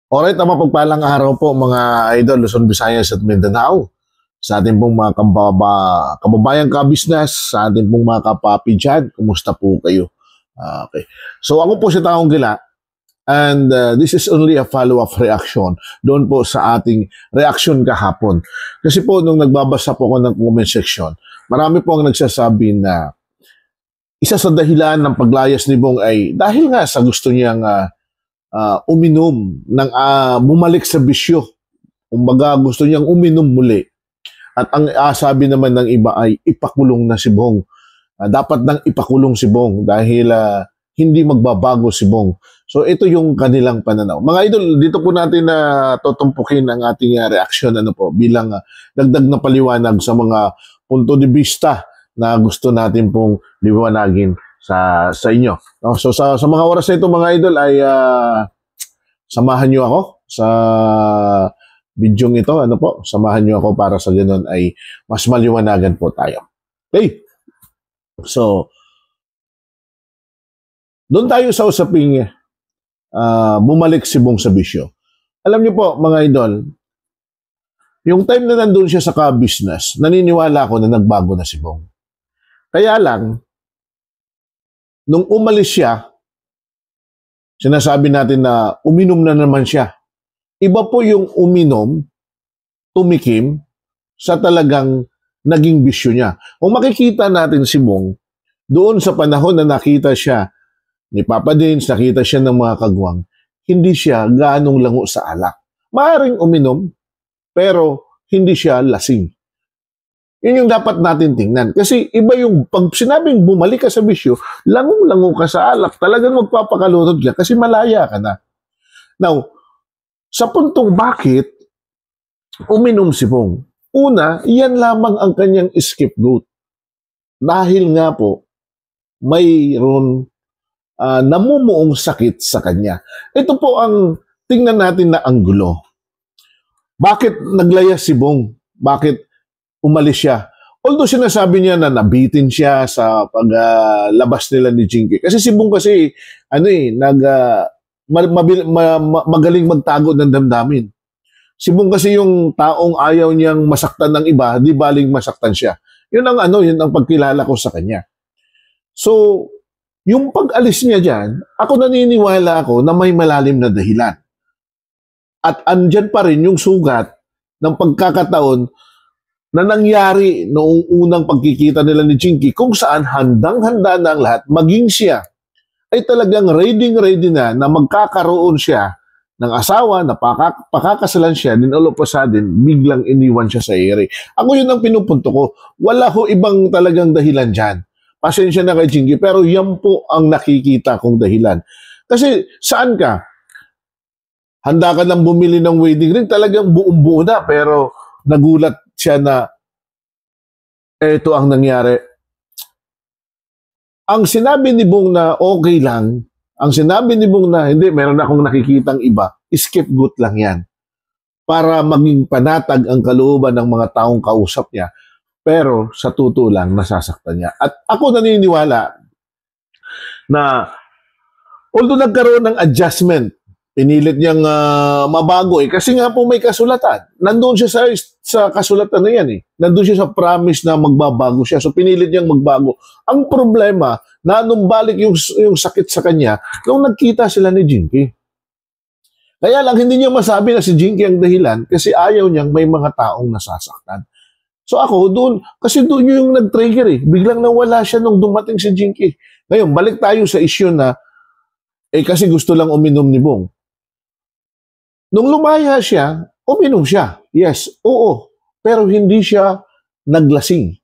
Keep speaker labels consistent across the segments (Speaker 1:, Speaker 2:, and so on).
Speaker 1: Alright, mapagpalang araw po mga idol, Luzon, Visayas at Mindanao. Sa ating pong mga kababayang kabisnes, sa ating pong mga kapapi dyan, kumusta po kayo? Okay. So ako po si Taong Gila and this is only a follow-up reaction doon po sa ating reaction kahapon. Kasi po nung nagbabasa po ako ng comment section, marami po ang nagsasabi na isa sa dahilan ng paglayas ni Bong ay dahil nga sa gusto niyang uminom ng bumalik sa bisyo. Kumbaga gusto niyang uminom muli. At ang sabi naman ng iba ay ipakulong na si Bong. Dapat nang ipakulong si Bong dahil hindi magbabago si Bong. So ito yung kanilang pananaw. Mga idol, dito po natin na tutumpukin ang ating reaksyon bilang dagdag na paliwanag sa mga punto de vista na gusto natin pong liwanagin sa inyo. No? So sa mga oras na ito mga idol ay samahan niyo ako sa bidyong ito. Samahan niyo ako para sa ganun ay mas maliwanagan po tayo. Okay? So, doon tayo sa usaping bumalik si Bong sa bisyo. Alam niyo po mga idol, yung time na nandun siya sa ka-business, naniniwala ako na nagbago na si Bong. Kaya lang, nung umalis siya, sinasabi natin na uminom na naman siya. Iba po yung uminom, tumikim, sa talagang naging bisyo niya. Kung makikita natin si Bong, doon sa panahon na nakita siya ni Papa Dins, nakita siya ng mga kagwang, hindi siya gaanong lango sa alak. Maaring uminom, pero hindi siya lasing. Yun yung dapat natin tingnan. Kasi iba yung, pag sinabing bumalik ka sa bisyo, langong-lango ka sa alak, talagang magpapakalunod ka kasi malaya ka na. Now, sa puntong bakit uminom si Bong? Una, iyan lamang ang kanyang scapegoat. Dahil nga po, mayroon namumuong sakit sa kanya. Ito po ang tingnan natin na anggulo. Bakit naglayas si Bong? Bakit umalis siya? Although sinasabi niya na nabitin siya sa paglabas nila ni Jinky. Kasi si Bong kasi, magaling magtago ng damdamin. Si Bong kasi yung taong ayaw niyang masaktan ng iba, di baling masaktan siya. Yun ang pagkilala ko sa kanya. So, yung pag-alis niya dyan, ako naniniwala ako na may malalim na dahilan. At andyan pa rin yung sugat ng pagkakataon na nangyari noong unang pagkikita nila ni Jinky kung saan handang-handa na ang lahat, maging siya ay talagang ready na magkakaroon siya ng asawa, na pakakasalan siya, din all of a sudden, biglang iniwan siya sa ere. Ako yun ang pinupunto ko. Wala ho ibang talagang dahilan dyan. Pasensya na kay Jinky, pero yan po ang nakikita kong dahilan. Kasi saan ka? Handa ka nang bumili ng wedding ring, talagang buong-buo na, pero nagulat siya na ito ang nangyari. Ang sinabi ni Bong na okay lang, ang sinabi ni Bong na hindi, meron akong nakikitang iba, scapegoat lang yan. Para maging panatag ang kalooban ng mga taong kausap niya, pero sa totoo lang, nasasaktan niya. At ako naniniwala na although nagkaroon ng adjustment, pinilit niyang mabago kasi nga po may kasulatan. Nandun siya sa kasulatan na yan . Nandun siya sa promise na magbabago siya. So pinilit niyang magbago. Ang problema, na nung balik yung sakit sa kanya, nung nagkita sila ni Jinky. Kaya lang hindi niya masabi na si Jinky ang dahilan kasi ayaw niyang may mga taong nasasaktan. So ako doon, kasi doon yung nag-trigger . Biglang nawala siya nung dumating si Jinky. Ngayon, balik tayo sa issue na kasi gusto lang uminom ni Bong. Nung lumaya siya, uminom siya. Yes, oo. Pero hindi siya naglasing.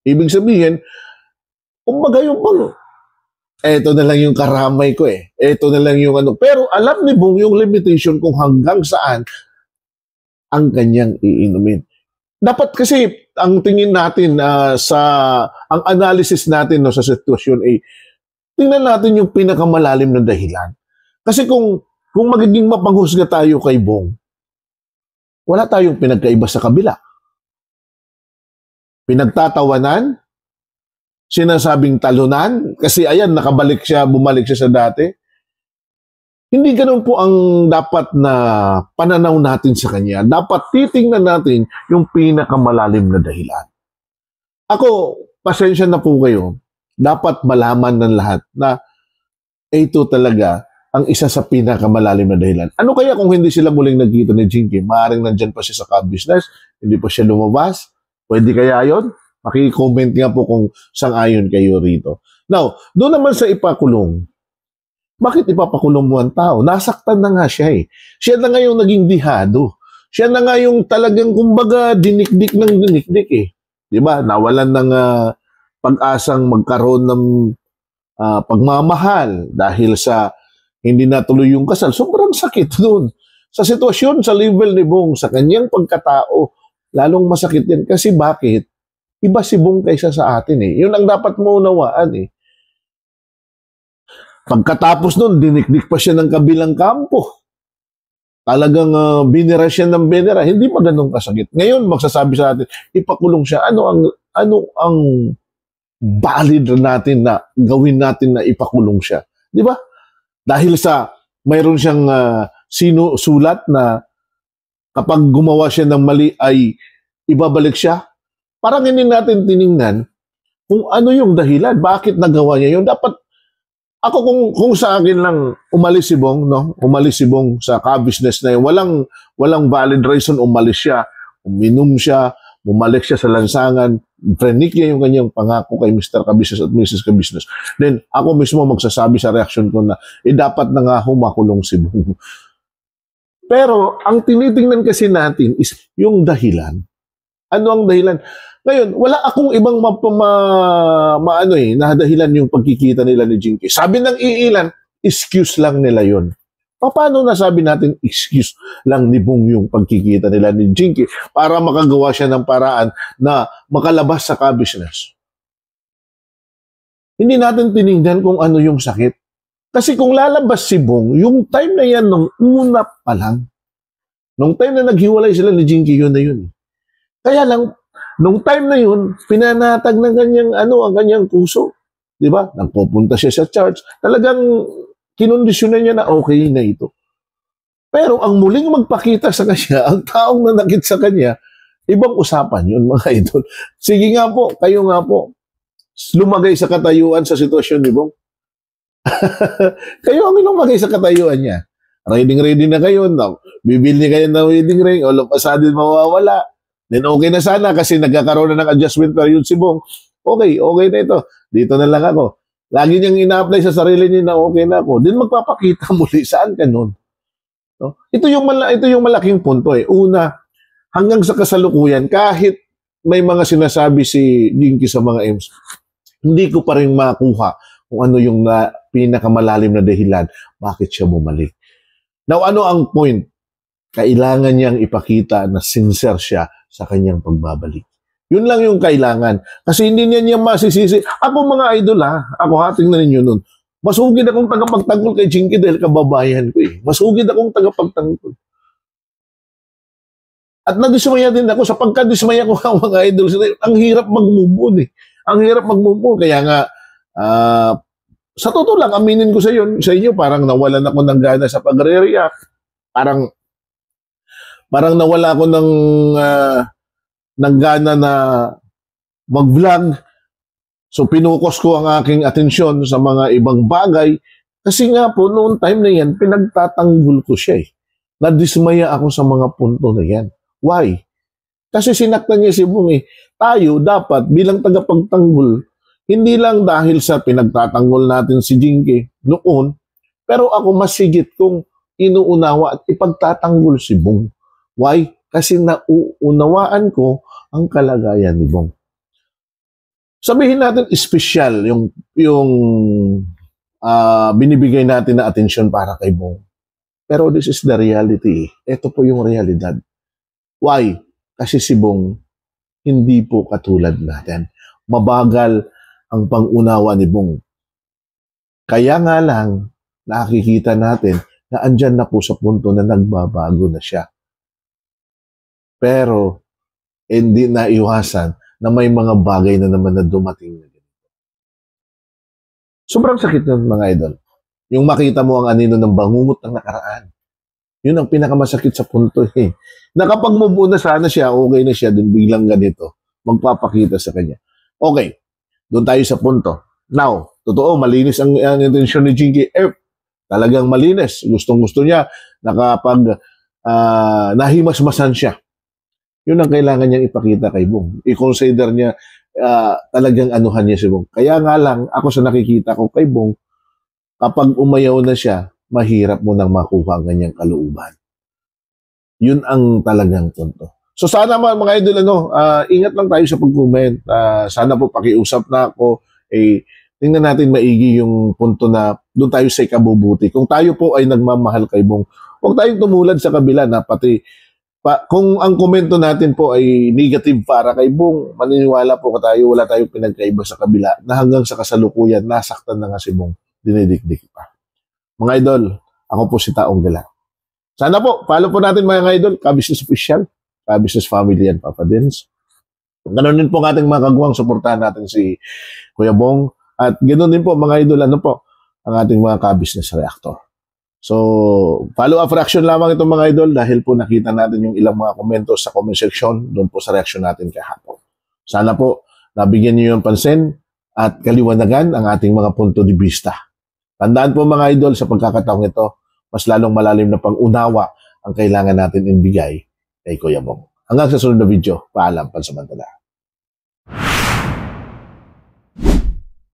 Speaker 1: Ibig sabihin, kumbaga yung Bong, eto na lang yung karamay ko . Eto na lang yung Pero alam ni Bong yung limitation kung hanggang saan ang kanyang iinumin. Dapat kasi, ang tingin natin ang analysis natin sa sitwasyon ay, tingnan natin yung pinakamalalim na dahilan. Kasi kung magiging mapanghusga tayo kay Bong, wala tayong pinagkaiba sa kabila. Pinagtatawanan, sinasabing talunan, kasi ayan, bumalik siya sa dati. Hindi ganun po ang dapat na pananaw natin sa kanya. Dapat titingnan natin yung pinakamalalim na dahilan. Ako, pasensya na po kayo. Dapat malaman ng lahat na ito talaga ang isa sa pinakamalalim na dahilan. Ano kaya kung hindi sila muling nagkita ni Jinky? Maaaring nandyan pa siya sa ka-business, hindi pa siya lumabas. Pwede kaya yon? Maki-comment nga po kung sang-ayon kayo rito. Now, doon naman sa ipakulong. Bakit ipapakulong mo ang tao? Nasaktan na nga siya eh. Siya na nga yung naging dihado. Siya na nga yung talagang kumbaga dinikdik ng dinikdik eh. Diba? Nawalan ng pag-asang magkaroon ng pagmamahal dahil sa hindi natuloy yung kasal. Sobrang sakit doon. Sa sitwasyon, sa level ni Bong, sa kanyang pagkatao, lalong masakit yan. Kasi bakit? Iba si Bong kaysa sa atin eh. Yun ang dapat mo unawaan eh. Pagkatapos nun, dinikdik pa siya ng kabilang kampo. Talagang binira siya ng binira. Hindi pa ganun kasakit. Ngayon, magsasabi sa atin, ipakulong siya. Ano ang valid natin na gawin natin na ipakulong siya? Di ba? Dahil sa mayroon siyang sinusulat na kapag gumawa siya ng mali ay ibabalik siya. Parang hindi natin tiningnan kung ano yung dahilan. Bakit nagawa niya yun? Dapat ako kung sa akin lang umalis si Bong, no? Umalis si Bong sa ka-business na yun. Walang valid reason umalis siya. Uminom siya, bumalik siya sa lansangan, prenik niya yung kanyang pangako kay Mr. Ka-business at Mrs. Ka-business. Then ako mismo magsasabi sa reaction ko na dapat na nga humakulong si Bong. Pero ang tinitingnan kasi natin is yung dahilan. Ano ang dahilan? Ngayon, wala akong ibang nadahilan yung pagkikita nila ni Jinky. Sabi ng iilan, excuse lang nila yon. Paano nasabi natin excuse lang ni Bong yung pagkikita nila ni Jinky para makagawa siya ng paraan na makalabas sa ka-business? Hindi natin tinignan kung ano yung sakit. Kasi kung lalabas si Bong, yung time na yan nung una pa lang, nung time na naghiwalay sila ni Jinky, yun na yun. Kaya lang, nung time na yun, pinanatag ng ang kanyang puso. Di ba? Nagpupunta siya sa church. Talagang kinondisyonan niya na okay na ito. Pero ang muling magpakita sa kanya, ang taong nanakit sa kanya, ibang usapan yun, mga idol. Sige nga po, kayo nga po, lumagay sa katayuan sa sitwasyon ni Bong. Kayo ang lumagay sa katayuan niya. Ready na kayo. No? Bibili kayo ng wedding ring, all of a sudden mawawala. Then okay na sana kasi nagkakaroon na ng adjustment period si Bong. Okay na ito. Dito na lang ako. Lagi niyang ina-apply sa sarili niya na okay na ako. Then magpapakita muli. Saan ka nun? No? Ito yung malaking punto eh. Una, hanggang sa kasalukuyan, kahit may mga sinasabi si Jinky sa mga M's, hindi ko pa rin makuha kung ano yung pinakamalalim na dahilan bakit siya bumalik. Now, ano ang point? Kailangan niyang ipakita na sincere siya sa kanyang pagbabalik. Yun lang yung kailangan. Kasi hindi niya masisisi. Ako mga idol ako tingnan ninyo nun. Masugid akong tagapagtanggol kay Jinky dahil kababayan ko eh. Masugid akong tagapagtanggol. At nadismaya din ako. Sa pagkadismaya ko mga idol, ang hirap mag-move on eh. Ang hirap mag-move on. Kaya nga, sa totoo lang, aminin ko sa inyo, parang nawalan ako ng gana sa pagre-react. Parang nawala ako ng gana na mag-vlog. So, pinukos ko ang aking atensyon sa mga ibang bagay. Kasi nga po, noong time na yan, pinagtatanggol ko siya eh. Nadismaya ako sa mga punto na yan. Why? Kasi sinaktan niya si Bong eh. Tayo dapat bilang tagapagtanggol, hindi lang dahil sa pinagtatanggol natin si Jinky noon, pero ako mas higit kong inuunawa at ipagtatanggol si Bong. Why? Kasi nauunawaan ko ang kalagayan ni Bong. Sabihin natin espesyal yung binibigay natin na atensyon para kay Bong. Pero this is the reality. Ito po yung realidad. Why? Kasi si Bong hindi po katulad natin. Mabagal ang pang-unawa ni Bong. Kaya nga lang nakikita natin na andyan na po sa punto na nagbabago na siya. Pero, hindi na iwasan na may mga bagay na naman na dumating na ganito. Sobrang sakit ng mga idol. Yung makita mo ang anino ng bangungot ng nakaraan. Yun ang pinakamasakit sa punto eh. Na kapag move on na sana siya, okay na siya, dun biglang ganito, magpapakita sa kanya. Okay, doon tayo sa punto. Now, totoo, malinis ang intensyon ni Jinky F. Talagang malinis. Gustong-gusto niya na kapag nahimasmasan siya. Yun ang kailangan niyang ipakita kay Bong. I-consider niya talagang anuhan niya si Bong. Kaya nga lang, ako sa nakikita ko kay Bong, kapag umayaw na siya, mahirap mo nang makuha ang kanyang kalooban. Yun ang talagang punto. So sana mga idol, ingat lang tayo sa pag-comment. Sana po pakiusap na ako, tingnan natin maigi yung punto na doon tayo sa ikabubuti. Kung tayo po ay nagmamahal kay Bong, huwag tayong tumulad sa kabila na pati kung ang komento natin po ay negative para kay Bong, maniniwala po tayo, wala tayong pinagkaiba sa kabila na hanggang sa kasalukuyan, nasaktan na nga si Bong, dinidikdik pa. Mga idol, ako po si Taong Gala. Sana po, follow po natin mga idol, Ka-Business Official, Ka-Business Family and Papa Dins. Ganon din po ang ating mga kagawang, suportahan natin si Kuya Bong. At ganoon din po mga idol, ang ating mga Ka-Business Reactor. So, follow-up reaction lamang itong mga idol dahil po nakita natin yung ilang mga komento sa comment section doon po sa reaction natin kahapon. Sana po, nabigyan niyo yung pansin at kaliwanagan ang ating mga punto de vista. Tandaan po mga idol, sa pagkakataong ito, mas lalong malalim na pang-unawa ang kailangan natin ibigay kay Kuya Bong. Hanggang sa sunod na video, paalam pansamantala.